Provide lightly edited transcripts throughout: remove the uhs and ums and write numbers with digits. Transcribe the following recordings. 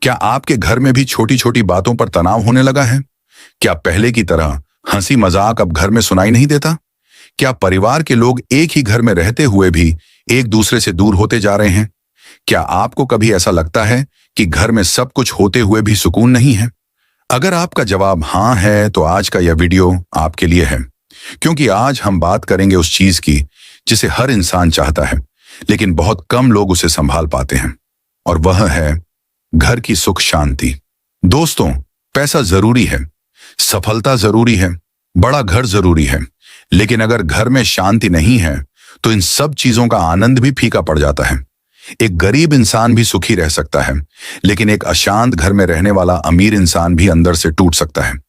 क्या आपके घर में भी छोटी छोटी बातों पर तनाव होने लगा है? क्या पहले की तरह हंसी मजाक अब घर में सुनाई नहीं देता? क्या परिवार के लोग एक ही घर में रहते हुए भी एक दूसरे से दूर होते जा रहे हैं? क्या आपको कभी ऐसा लगता है कि घर में सब कुछ होते हुए भी सुकून नहीं है? अगर आपका जवाब हाँ है तो आज का यह वीडियो आपके लिए है, क्योंकि आज हम बात करेंगे उस चीज की जिसे हर इंसान चाहता है, लेकिन बहुत कम लोग उसे संभाल पाते हैं, और वह है घर की सुख शांति। दोस्तों, पैसा जरूरी है, सफलता जरूरी है, बड़ा घर जरूरी है, लेकिन अगर घर में शांति नहीं है तो इन सब चीजों का आनंद भी फीका पड़ जाता है। एक गरीब इंसान भी सुखी रह सकता है, लेकिन एक अशांत घर में रहने वाला अमीर इंसान भी अंदर से टूट सकता है।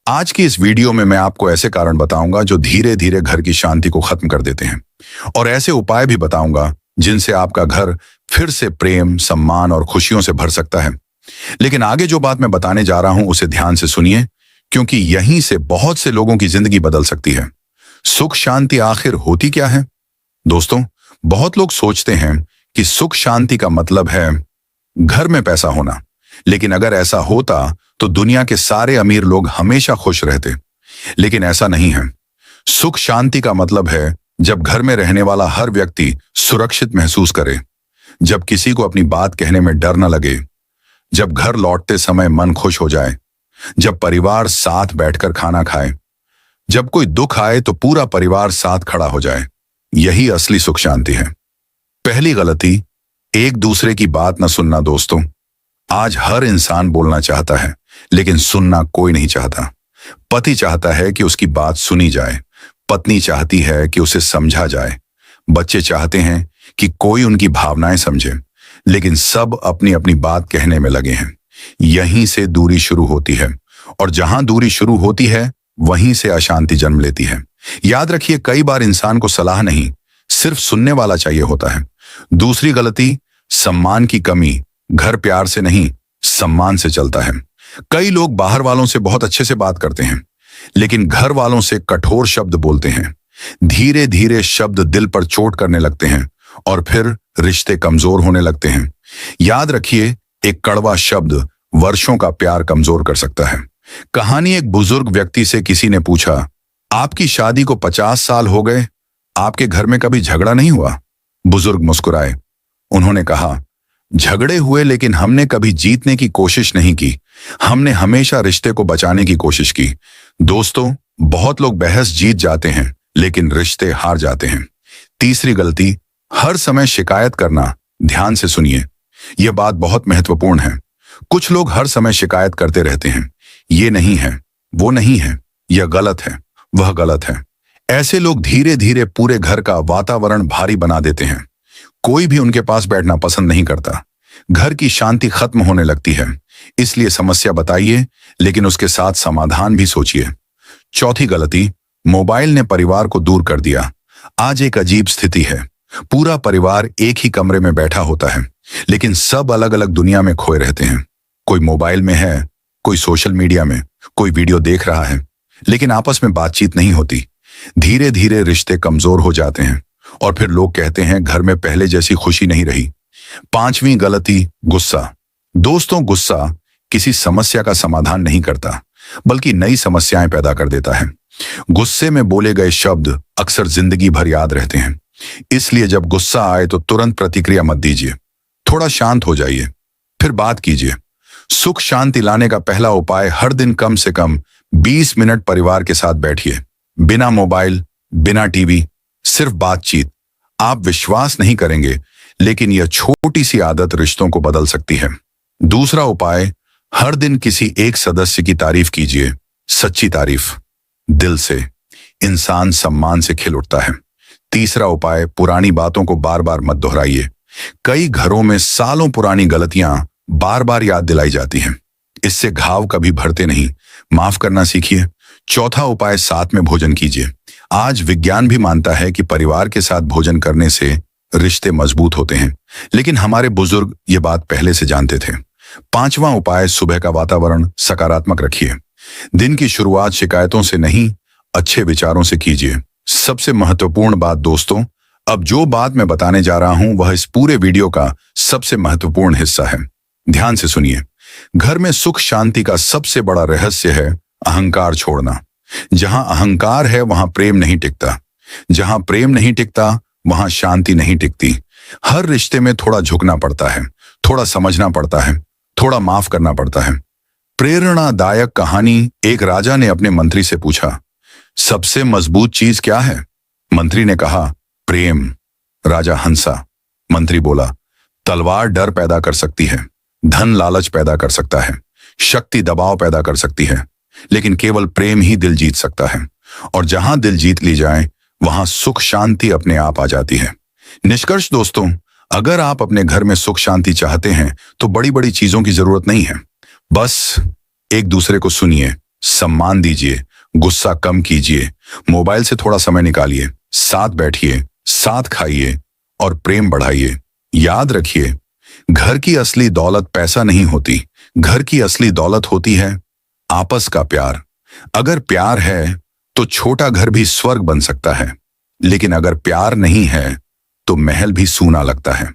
आज की इस वीडियो में मैं आपको ऐसे कारण बताऊंगा जो धीरे धीरे घर की शांति को खत्म कर देते हैं, और ऐसे उपाय भी बताऊंगा जिनसे आपका घर फिर से प्रेम, सम्मान और खुशियों से भर सकता है। लेकिन आगे जो बात मैं बताने जा रहा हूं उसे ध्यान से सुनिए, क्योंकि यहीं से बहुत से लोगों की जिंदगी बदल सकती है। सुख शांति आखिर होती क्या है? दोस्तों, बहुत लोग सोचते हैं कि सुख शांति का मतलब है घर में पैसा होना, लेकिन अगर ऐसा होता तो दुनिया के सारे अमीर लोग हमेशा खुश रहते। लेकिन ऐसा नहीं है। सुख शांति का मतलब है जब घर में रहने वाला हर व्यक्ति सुरक्षित महसूस करे, जब किसी को अपनी बात कहने में डर न लगे, जब घर लौटते समय मन खुश हो जाए, जब परिवार साथ बैठकर खाना खाए, जब कोई दुख आए तो पूरा परिवार साथ खड़ा हो जाए। यही असली सुख शांति है। पहली गलती, एक दूसरे की बात न सुनना। दोस्तों, आज हर इंसान बोलना चाहता है, लेकिन सुनना कोई नहीं चाहता। पति चाहता है कि उसकी बात सुनी जाए, पत्नी चाहती है कि उसे समझा जाए, बच्चे चाहते हैं कि कोई उनकी भावनाएं समझे, लेकिन सब अपनी अपनी बात कहने में लगे हैं। यहीं से दूरी शुरू होती है, और जहां दूरी शुरू होती है वहीं से अशांति जन्म लेती है। याद रखिए, कई बार इंसान को सलाह नहीं, सिर्फ सुनने वाला चाहिए होता है। दूसरी गलती, सम्मान की कमी। घर प्यार से नहीं, सम्मान से चलता है। कई लोग बाहर वालों से बहुत अच्छे से बात करते हैं, लेकिन घर वालों से कठोर शब्द बोलते हैं। धीरे धीरे शब्द दिल पर चोट करने लगते हैं, और फिर रिश्ते कमजोर होने लगते हैं। याद रखिए, एक कड़वा शब्द वर्षों का प्यार कमजोर कर सकता है। कहानी, एक बुजुर्ग व्यक्ति से किसी ने पूछा, आपकी शादी को 50 साल हो गए, आपके घर में कभी झगड़ा नहीं हुआ? बुजुर्ग मुस्कुराए। उन्होंने कहा, झगड़े हुए, लेकिन हमने कभी जीतने की कोशिश नहीं की। हमने हमेशा रिश्ते को बचाने की कोशिश की। दोस्तों, बहुत लोग बहस जीत जाते हैं, लेकिन रिश्ते हार जाते हैं। तीसरी गलती, हर समय शिकायत करना। ध्यान से सुनिए, यह बात बहुत महत्वपूर्ण है। कुछ लोग हर समय शिकायत करते रहते हैं, ये नहीं है, वो नहीं है, यह गलत है, वह गलत है। ऐसे लोग धीरे धीरे पूरे घर का वातावरण भारी बना देते हैं। कोई भी उनके पास बैठना पसंद नहीं करता। घर की शांति खत्म होने लगती है। इसलिए समस्या बताइए, लेकिन उसके साथ समाधान भी सोचिए। चौथी गलती, मोबाइल ने परिवार को दूर कर दिया। आज एक अजीब स्थिति है। पूरा परिवार एक ही कमरे में बैठा होता है, लेकिन सब अलग अलग दुनिया में खोए रहते हैं। कोई मोबाइल में है, कोई सोशल मीडिया में, कोई वीडियो देख रहा है, लेकिन आपस में बातचीत नहीं होती। धीरे धीरे रिश्ते कमजोर हो जाते हैं, और फिर लोग कहते हैं घर में पहले जैसी खुशी नहीं रही। पांचवी गलती, गुस्सा। दोस्तों, गुस्सा किसी समस्या का समाधान नहीं करता, बल्कि नई समस्याएं पैदा कर देता है। गुस्से में बोले गए शब्द अक्सर जिंदगी भर याद रहते हैं। इसलिए जब गुस्सा आए तो तुरंत प्रतिक्रिया मत दीजिए। थोड़ा शांत हो जाइए, फिर बात कीजिए। सुख शांति लाने का पहला उपाय, हर दिन कम से कम 20 मिनट परिवार के साथ बैठिए। बिना मोबाइल, बिना टीवी, सिर्फ बातचीत। आप विश्वास नहीं करेंगे, लेकिन यह छोटी सी आदत रिश्तों को बदल सकती है। दूसरा उपाय, हर दिन किसी एक सदस्य की तारीफ कीजिए। सच्ची तारीफ, दिल से। इंसान सम्मान से खिल उठता है। तीसरा उपाय, पुरानी बातों को बार बार मत दोहराइए। कई घरों में सालों पुरानी गलतियां बार बार याद दिलाई जाती हैं। इससे घाव कभी भरते नहीं। माफ करना सीखिए। चौथा उपाय, साथ में भोजन कीजिए। आज विज्ञान भी मानता है कि परिवार के साथ भोजन करने से रिश्ते मजबूत होते हैं, लेकिन हमारे बुजुर्ग ये बात पहले से जानते थे। पांचवा उपाय, सुबह का वातावरण सकारात्मक रखिए। दिन की शुरुआत शिकायतों से नहीं, अच्छे विचारों से कीजिए। सबसे महत्वपूर्ण बात दोस्तों, अब जो बात मैं बताने जा रहा हूं वह इस पूरे वीडियो का सबसे महत्वपूर्ण हिस्सा है। ध्यान से सुनिए। घर में सुख शांति का सबसे बड़ा रहस्य है अहंकार छोड़ना। जहां अहंकार है वहां प्रेम नहीं टिकता, जहां प्रेम नहीं टिकता वहां शांति नहीं टिकती। हर रिश्ते में थोड़ा झुकना पड़ता है, थोड़ा समझना पड़ता है, थोड़ा माफ करना पड़ता है। प्रेरणादायक कहानी। एक राजा ने अपने मंत्री से पूछा, सबसे मजबूत चीज क्या है? मंत्री ने कहा, प्रेम। राजा हंसा। मंत्री बोला, तलवार डर पैदा कर सकती है, धन लालच पैदा कर सकता है, शक्ति दबाव पैदा कर सकती है, लेकिन केवल प्रेम ही दिल जीत सकता है। और जहां दिल जीत ली जाए वहां सुख शांति अपने आप आ जाती है। निष्कर्ष दोस्तों, अगर आप अपने घर में सुख शांति चाहते हैं तो बड़ी बड़ी चीजों की जरूरत नहीं है। बस एक दूसरे को सुनिए, सम्मान दीजिए, गुस्सा कम कीजिए, मोबाइल से थोड़ा समय निकालिए, साथ बैठिए, साथ खाइए और प्रेम बढ़ाइए। याद रखिए, घर की असली दौलत पैसा नहीं होती, घर की असली दौलत होती है आपस का प्यार। अगर प्यार है तो छोटा घर भी स्वर्ग बन सकता है, लेकिन अगर प्यार नहीं है तो महल भी सूना लगता है।